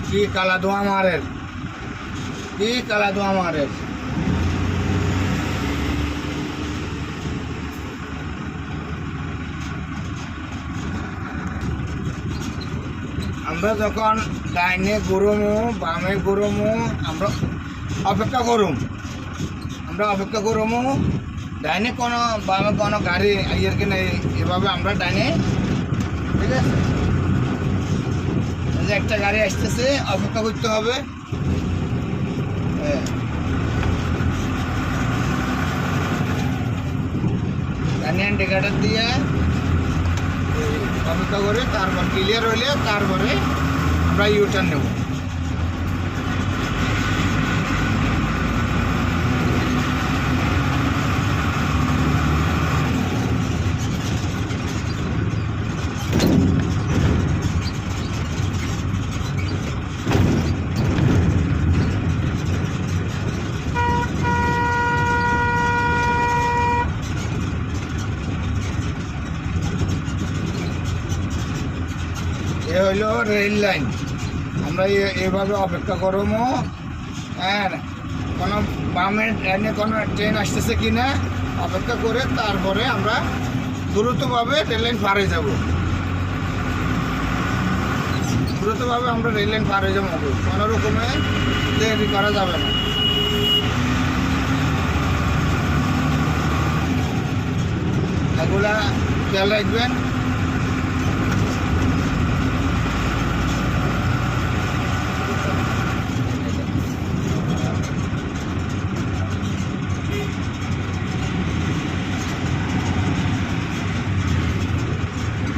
কি কালা ধোঁয়া মারের, কি কালা ধোঁয়া মারের। আমরা যখন ডাইনে গরমও বামে গরমও আমরা অপেক্ষা করুম, ডাইনে কোনো বামে কোনো গাড়ি আইয়ার কি নেই, এভাবে আমরা ডাইনে, ঠিক আছে, এই যে একটা গাড়ি আসতেছে অপেক্ষা করতে হবে। ডাইনে ইন্ডিকেটর দিয়ে অপেক্ষা করে তারপর ক্লিয়ার হইলে তারপরে আমরা ইউটার্ন নেব। এ হইল রেল লাইন। আমরা এভাবে অপেক্ষা করবো, হ্যাঁ, কোনো বামে ডাইনে কোনো ট্রেন আসতেছে কিনা অপেক্ষা করে তারপরে আমরা দ্রুতভাবে রেল লাইন পার হয়ে যাবো। দ্রুতভাবে আমরা রেল লাইন পার হয়ে যাবো, কোনো রকমে দেরি করা যাবে না। এগুলা খেয়াল রাখবেন।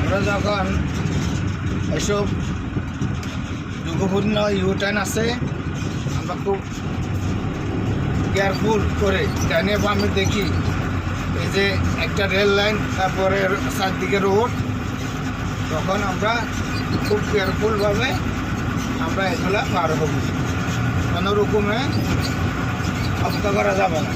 আমরা যখন এসব যুগপূর্ণ ইউটার্ন আছে, আমরা খুব কেয়ারফুল করে ডানে বামে দেখি। এই যে একটা রেল লাইন, তারপরে চারদিকে রোড, তখন আমরা খুব কেয়ারফুলভাবে আমরা এগুলা পার হব, কোনো রকমে অপেক্ষা করা যাবে না।